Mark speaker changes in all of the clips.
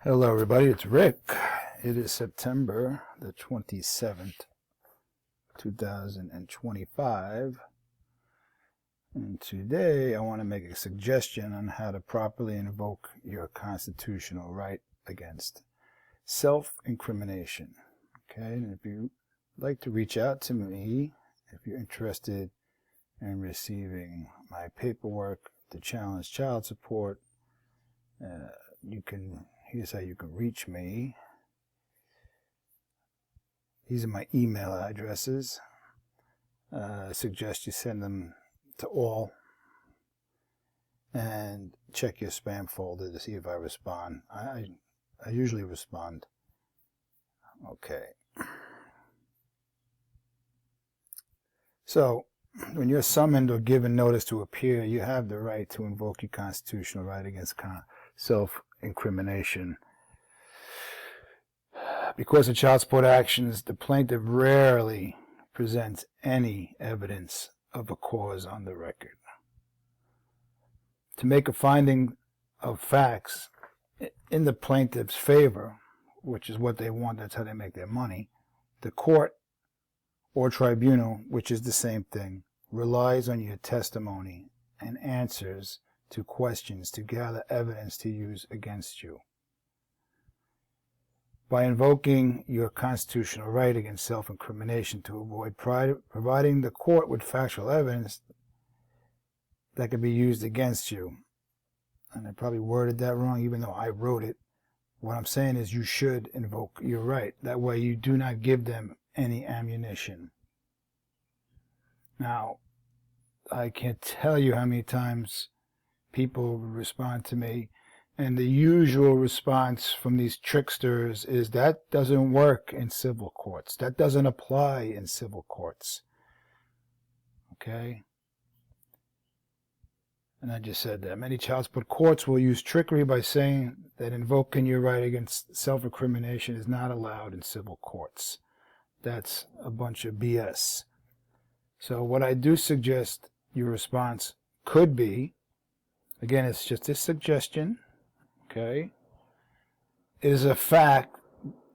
Speaker 1: Hello everybody, it's Rick. It is September the 27th, 2025. And today I want to make a suggestion on how to properly invoke your constitutional right against self-incrimination. Okay, and if you'd like to reach out to me, if you're interested in receiving my paperwork to challenge child support, here's how you can reach me. These are my email addresses. I suggest you send them to all and check your spam folder to see if I respond. I usually respond. Okay. So, when you're summoned or given notice to appear, you have the right to invoke your constitutional right against self-incrimination. Because of child support actions, the plaintiff rarely presents any evidence of a cause on the record. To make a finding of facts in the plaintiff's favor, which is what they want, that's how they make their money, the court or tribunal, which is the same thing, relies on your testimony and answers to questions to gather evidence to use against you. By invoking your constitutional right against self-incrimination to avoid providing the court with factual evidence that can be used against you. And I probably worded that wrong even though I wrote it. What I'm saying is you should invoke your right. That way you do not give them any ammunition. Now, I can't tell you how many times people respond to me, and the usual response from these tricksters is that doesn't work in civil courts. That doesn't apply in civil courts. Okay? And I just said that. Many child support courts will use trickery by saying that invoking your right against self-incrimination is not allowed in civil courts. That's a bunch of BS. So what I do suggest your response could be, again, it's just a suggestion, okay? It is a fact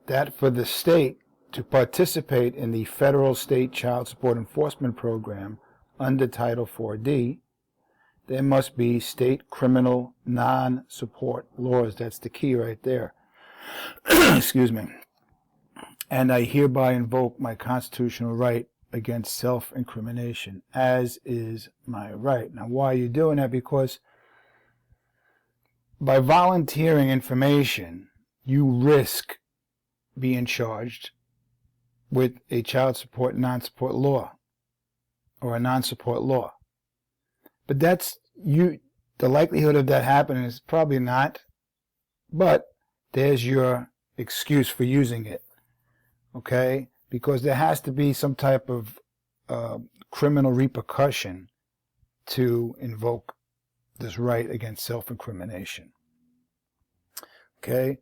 Speaker 1: that for the state to participate in the federal state child support enforcement program under Title 4D, there must be state criminal non-support laws. That's the key right there. Excuse me. And I hereby invoke my constitutional right against self-incrimination, as is my right. Now, why are you doing that? Because by volunteering information, you risk being charged with a child support non-support law or a non-support law. But that's the likelihood of that happening is probably not, but there's your excuse for using it. Okay? Because there has to be some type of criminal repercussion to invoke this right against self-incrimination. Okay?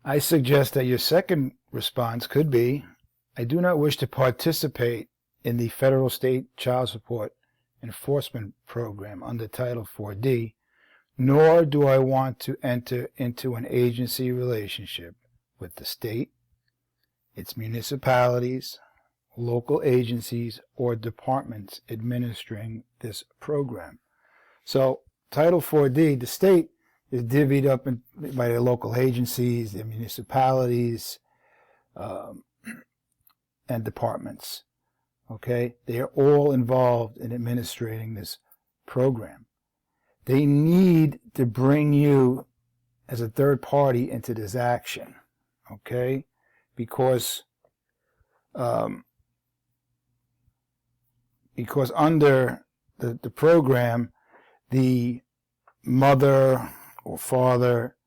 Speaker 1: I suggest that your second response could be, I do not wish to participate in the federal state child support enforcement program under Title 4D, nor do I want to enter into an agency relationship with the state, its municipalities, local agencies, or departments administering this program. So, Title 4D, the state is divvied up by their local agencies, their municipalities, and departments. Okay? They are all involved in administrating this program. They need to bring you as a third party into this action. Okay? Because under the program, the mother or father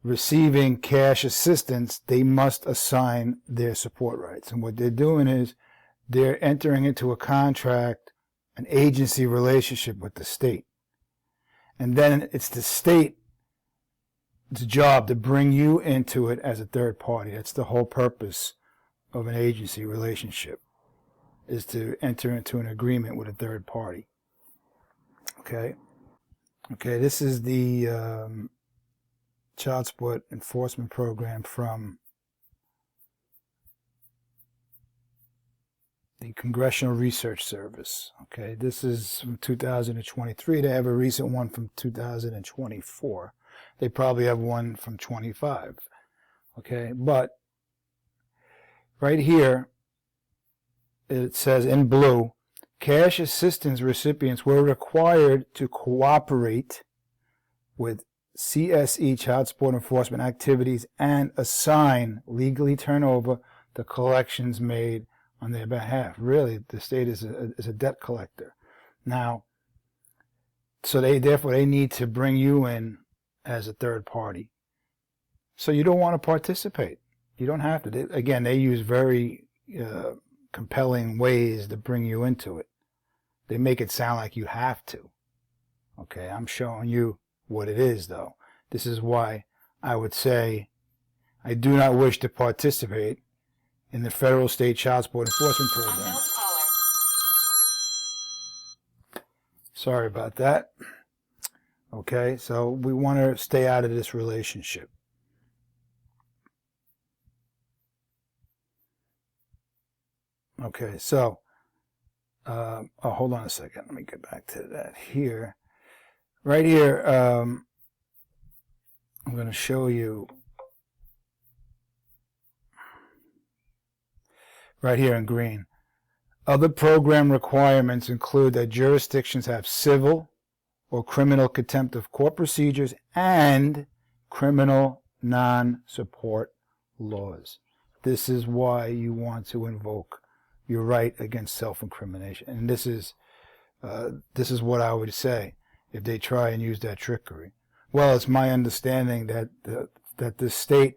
Speaker 1: receiving cash assistance, they must assign their support rights. And what they're doing is they're entering into a contract, an agency relationship with the state. And then it's the state's job to bring you into it as a third party. That's the whole purpose of an agency relationship, is to enter into an agreement with a third party. Okay? Okay, this is the child support enforcement program from the Congressional Research Service. Okay, this is from 2023. They have a recent one from 2024. They probably have one from 25. Okay, but right here it says in blue, cash assistance recipients were required to cooperate with CSE child support enforcement activities and legally turn over the collections made on their behalf. Really, the state is a debt collector. Now, so therefore they need to bring you in as a third party. So you don't want to participate. You don't have to. Again, they use very compelling ways to bring you into it. They make it sound like you have to. Okay, I'm showing you what it is, though. This is why I would say I do not wish to participate in the federal state child support enforcement program. Sorry about that. Okay, so we want to stay out of this relationship. Okay, so, hold on a second. Let me get back to that here. Right here, I'm going to show you right here in green. Other program requirements include that jurisdictions have civil or criminal contempt of court procedures and criminal non-support laws. This is why you want to invoke your right against self-incrimination. And this is what I would say if they try and use that trickery. Well, it's my understanding that the state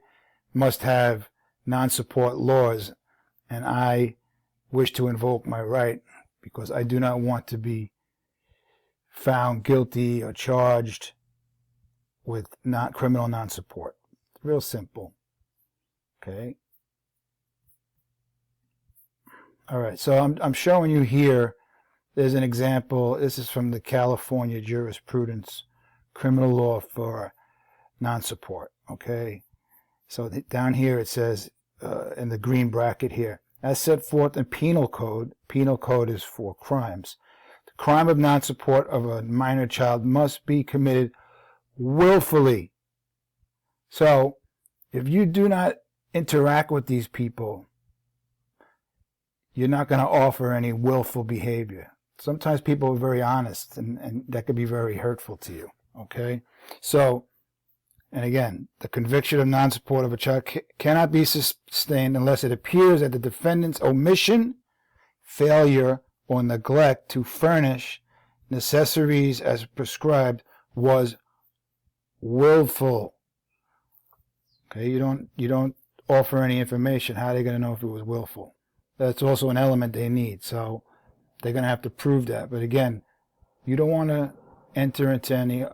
Speaker 1: must have non-support laws, and I wish to invoke my right because I do not want to be found guilty or charged with criminal non-support. Real simple. Okay. All right. So I'm showing you here. There's an example. This is from the California jurisprudence, criminal law for non-support. Okay. So down here it says in the green bracket here, as set forth in penal code is for crimes. The crime of non-support of a minor child must be committed willfully. So if you do not interact with these people, you're not going to offer any willful behavior. Sometimes people are very honest, and that could be very hurtful to you. Okay? So, and again, the conviction of non-support of a child cannot be sustained unless it appears that the defendant's omission, failure, or neglect to furnish necessaries as prescribed was willful. Okay, you don't offer any information. How are they going to know if it was willful? That's also an element they need. So they're going to have to prove that. But again, you don't want to enter into any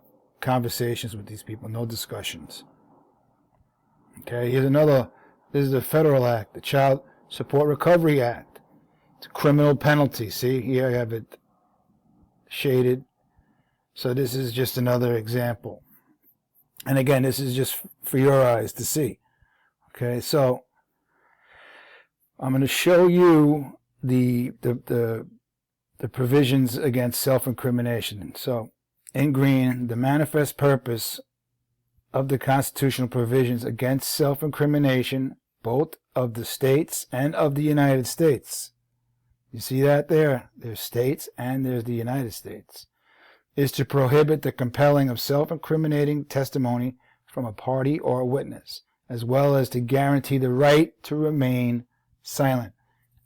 Speaker 1: conversations with these people. No discussions. Okay, here's another. This is a federal act, the Child Support Recovery Act. It's a criminal penalty. See, here I have it shaded. So this is just another example. And again, this is just for your eyes to see. Okay, so I'm going to show you the provisions against self-incrimination. So in green, the manifest purpose of the constitutional provisions against self-incrimination, both of the states and of the United States. You see that there? There's states and there's the United States. Is to prohibit the compelling of self-incriminating testimony from a party or a witness, as well as to guarantee the right to remain silent,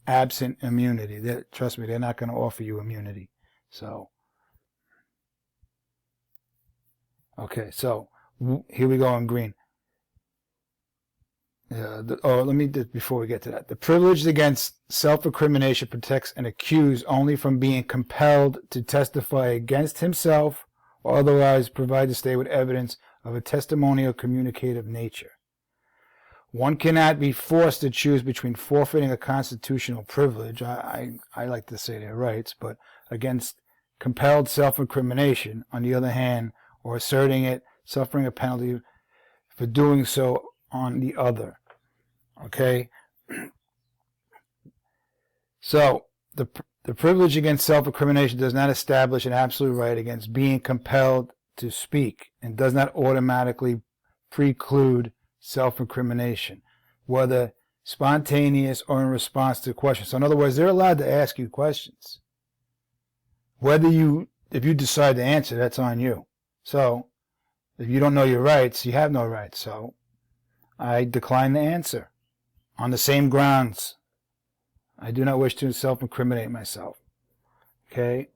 Speaker 1: absent immunity. Trust me, they're not going to offer you immunity. So, okay, so here we go in green. Before we get to that, the privilege against self-incrimination protects an accused only from being compelled to testify against himself or otherwise provide the state with evidence of a testimonial communicative nature. One cannot be forced to choose between forfeiting a constitutional privilege, I like to say their rights, but against compelled self-incrimination, on the other hand, or asserting it, suffering a penalty for doing so on the other. Okay? So, the privilege against self-incrimination does not establish an absolute right against being compelled to speak and does not automatically preclude self-incrimination, whether spontaneous or in response to questions. So in other words, they're allowed to ask you questions. If you decide to answer, that's on you. So, if you don't know your rights, you have no rights. So, I decline the answer on the same grounds. I do not wish to self-incriminate myself. Okay?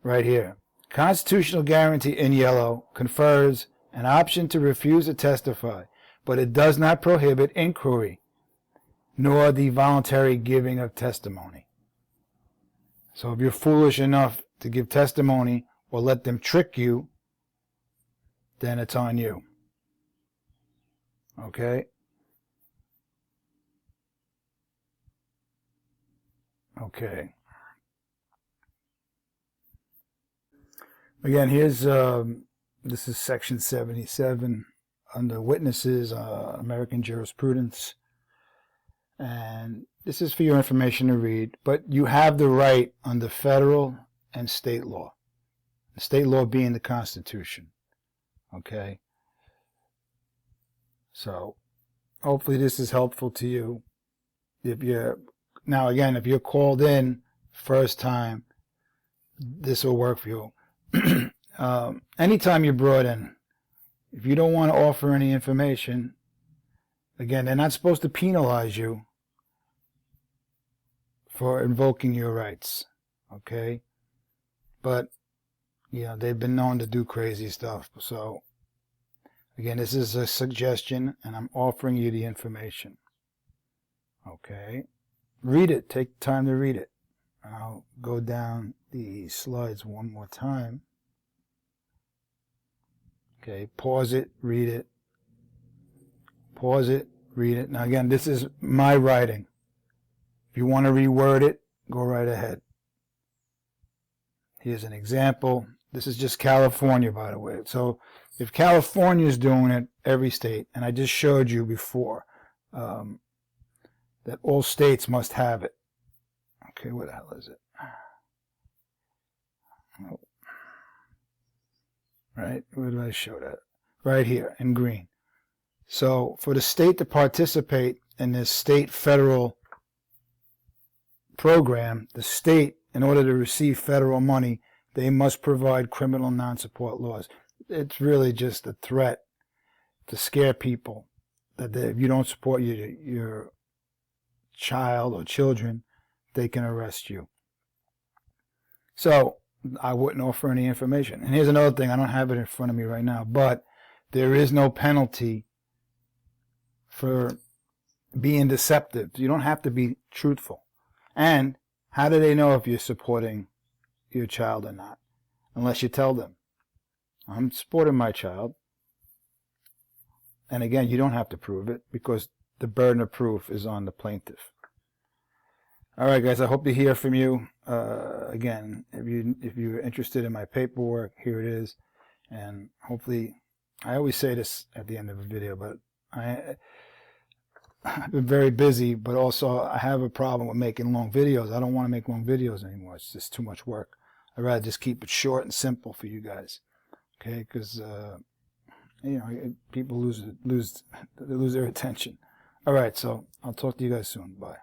Speaker 1: Right here. Constitutional guarantee in yellow confers an option to refuse to testify, but it does not prohibit inquiry, nor the voluntary giving of testimony. So if you're foolish enough to give testimony or let them trick you, then it's on you. Okay? Okay. Again, here's this is section 77 under witnesses, American jurisprudence, and this is for your information to read. But you have the right under federal and state law. The state law being the Constitution. Okay. So, hopefully this is helpful to you. If you're called in first time, this will work for you. Anytime you're brought in, if you don't want to offer any information, again, they're not supposed to penalize you for invoking your rights, okay? But, they've been known to do crazy stuff. So, again, this is a suggestion, and I'm offering you the information, okay? Read it. Take time to read it. I'll go down the slides one more time. Okay, pause it, read it. Pause it, read it. Now again, this is my writing. If you want to reword it, go right ahead. Here's an example. This is just California, by the way. So if California is doing it, every state, and I just showed you before that all states must have it. Okay, what the hell is it? Oh. Right, where did I show that? Right here in green. So for the state to participate in this state federal program, the state, in order to receive federal money, they must provide criminal non-support laws. It's really just a threat to scare people that if you don't support your child or children, they can arrest you. So I wouldn't offer any information. And here's another thing. I don't have it in front of me right now, but there is no penalty for being deceptive. You don't have to be truthful. And how do they know if you're supporting your child or not? Unless you tell them, I'm supporting my child. And again, you don't have to prove it because the burden of proof is on the plaintiff. All right, guys, I hope to hear from you. Again, if you're interested in my paperwork, here it is. And hopefully, I always say this at the end of a video, but I've been very busy, but also I have a problem with making long videos. I don't want to make long videos anymore. It's just too much work. I'd rather just keep it short and simple for you guys. Okay, because people lose their attention. All right, so I'll talk to you guys soon. Bye.